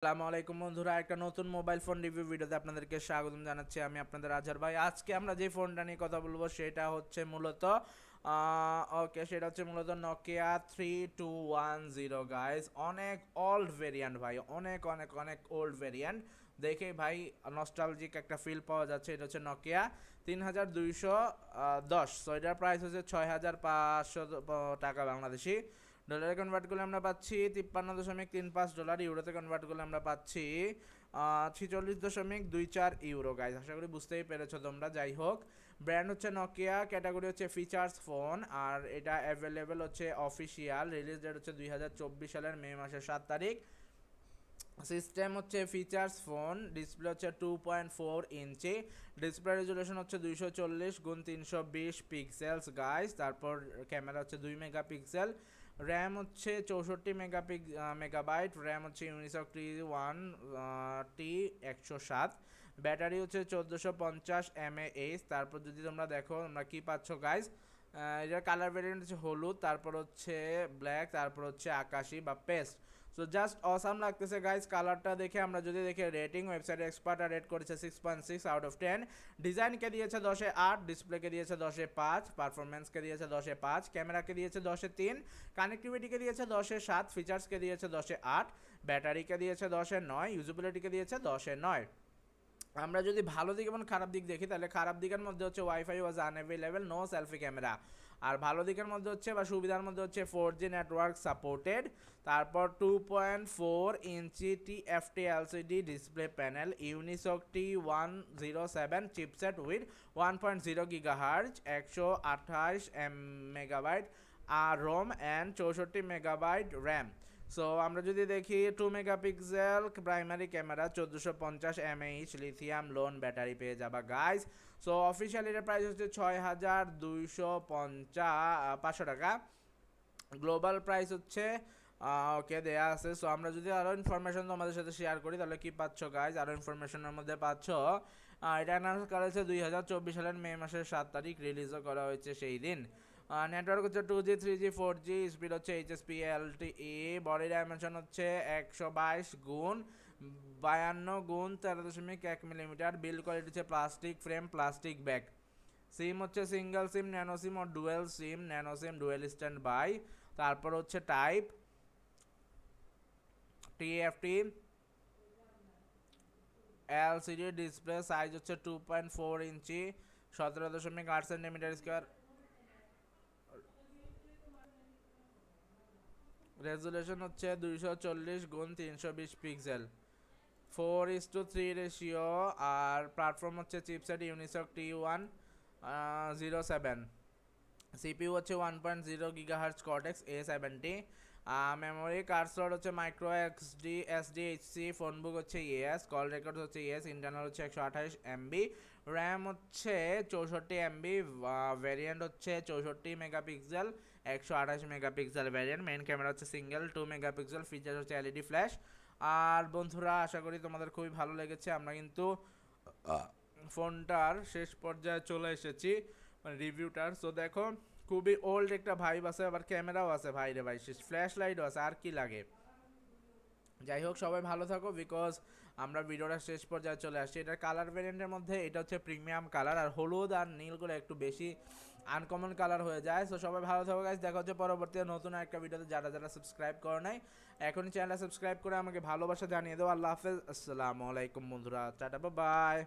আসসালামু আলাইকুম বন্ধুরা, একটা নতুন মোবাইল ফোন রিভিউ ভিডিওতে আপনাদেরকে স্বাগতম জানাচ্ছি। আমি আপনাদের আজহার ভাই। আজকে আমরা যে ফোনটা নিয়ে কথা বলবো সেটা হচ্ছে মূলত নকিয়া 3210 গাইস। অনেক ওল্ড ভেরিয়েন্ট ভাই, অনেক অনেক অনেক ওল্ড ভেরিয়েন্ট। দেখে ভাই নস্টালজিক একটা ফিল পাওয়া যাচ্ছে। এটা হচ্ছে নকিয়া 3210। সো এটার প্রাইস হচ্ছে 6500 টাকা বাংলাদেশি। ডলারে কনভার্ট করলে আমরা পাচ্ছি 53.35 ডলার। ইউরোতে কনভার্ট করলে আমরা পাচ্ছি 46.24 ইউরো গাইজ। আশা করি বুঝতেই পেরেছো তোমরা। যাই হোক, ব্র্যান্ড হচ্ছে নকিয়া, ক্যাটাগরি হচ্ছে ফিচার্স ফোন, আর এটা অ্যাভেলেবেল হচ্ছে অফিসিয়াল। রিলিজ ডেট হচ্ছে 2024 সালের মে মাসের 7 তারিখ। সিস্টেম হচ্ছে ফিচার্স ফোন। ডিসপ্লে হচ্ছে 2.4 ইঞ্চি। ডিসপ্লে রেজুলেশন হচ্ছে 240x320 পিক্সেলস গাইস। তারপর ক্যামেরা হচ্ছে 2 মেগাপিক্সেল। র্যাম হচ্ছে 64 মেগাবাইট। র্যাম হচ্ছে ইউনিসক T1 T107। ব্যাটারি হচ্ছে 1450 mAh। তারপর যদি তোমরা দেখো তোমরা কি পাচ্ছ গাইস, এটার কালার ভেরিয়েন্ট হচ্ছে হলুদ, তারপর হচ্ছে ব্ল্যাক, তারপর হচ্ছে আকাশি বা পেস্ট। সো জাস্ট অসাম লাগতেছে গাইস কালারটা দেখে। আমরা যদি দেখি রেটিং, ওয়েবসাইট এক্সপার্টরা রেট করেছে 6.6/10। ডিজাইনকে দিয়েছে 10/8, ডিসপ্লেকে দিয়েছে 10/5, পারফরমেন্সকে দিয়েছে 10/5, ক্যামেরাকে দিয়েছে 10/3, কানেক্টিভিটিকে দিয়েছে 10/7, ফিচার্সকে দিয়েছে 10/8, ব্যাটারিকে দিয়েছে 10/9, ইউজেবিলিটিকে দিয়েছে 10/9। আমরা যদি ভালো দিক এবং খারাপ দিক দেখি তাহলে খারাপ দিকের মধ্যে হচ্ছে ওয়াইফাই ওয়াজ আনঅ্যাভেলেবল, নো সেলফি ক্যামেরা। আর ভালো দিকের মধ্যে হচ্ছে বা সুবিধার মধ্যে হচ্ছে 4G নেটওয়ার্ক সাপোর্টেড। তারপর 2.4 inch TFT LCD display panel, Unisoc T107 chipset with 1.0 GHz, 128 megabyte আর ROM and 64 megabyte RAM. So আমরা যদি দেখি 2 megapixel primary camera, 1450 mAh lithium ion battery পেয়ে যাবা গাইজ। সো অফিসিয়াল এটার প্রাইস হচ্ছে 6250 টাকা। গ্লোবাল প্রাইস হচ্ছে ওকে দেয়া আছে। সো আমরা যদি আরও ইনফরমেশন তোমাদের সাথে শেয়ার করি তাহলে কি পাচ্ছ গাইজ, আরও ইনফরমেশনের মধ্যে পাচ্ছ এটা অ্যানাউন্স করা হয়েছে 2024 সালের মে মাসের 7 তারিখ। রিলিজও করা হয়েছে সেই দিন। নেটওয়ার্ক হচ্ছে 2G 3G 4G, স্পিড হচ্ছে HSP LTE। বডি ডাইমেনশন হচ্ছে 122x52.13.1 বিল্ড কোয়ালিটি হচ্ছে plastic frame, plastic bag. SIM হচ্ছে সিঙ্গেল সিম, ন্যানো সিম ও dual SIM. Nano SIM dual stand by. তারপর হচ্ছে type TFT LCD display. Size হচ্ছে 2.4 inch, 17.8 centimetre square. Resolution হচ্ছে 240x320 pixel, 4:3 ratio. আর platform হচ্ছে chipset Unisoc T107। CPU হচ্ছে 1.0 GHz Cortex A70। Memory card slot হচ্ছে micro SDHC। Phone book হচ্ছে yes, call record হচ্ছে ইএস। ইন্টারনাল হচ্ছে 128 MB। RAM হচ্ছে 64 MB। ভ্যারিয়েন্ট হচ্ছে 64 megapixel, 128 megapixel variant. Main camera হচ্ছে সিঙ্গেল 2 মেগাপিক্সেল। ফিচার হচ্ছে LED flash. আর বন্ধুরা আশা করি তোমাদের খুবই ভালো লেগেছে। আমরা কিন্তু ফোনটার শেষ পর্যায়ে চলে এসেছি, মানে রিভিউটার। সো দেখো খুবই ওল্ড একটা ভাইব আছে, আবার ক্যামেরাও আছে ভাই রে ভাই, ফ্ল্যাশ লাইটও আছে, আর কি লাগে। যাই হোক, সবাই ভালো থাকো, বিকজ আমরা ভিডিওটা শেষ পর্যায়ে চলে আসছি। এটার কালার ভেরিয়েন্টের মধ্যে এটা হচ্ছে প্রিমিয়াম কালার, আর হলুদ আর নীলগুলো একটু বেশি আনকমন কালার হয়ে যায়। সো সবাই ভালো থাকো গাইস, দেখা হচ্ছে পরবর্তীতে নতুন একটা ভিডিওতে। যারা যারা সাবস্ক্রাইব করে নাই এখনই চ্যানেলটা সাবস্ক্রাইব করে আমাকে ভালোবাসা জানিয়ে দাও। আল্লাহ হাফেজ, আসসালামু আলাইকুম বন্ধুরা, টাটা বাই।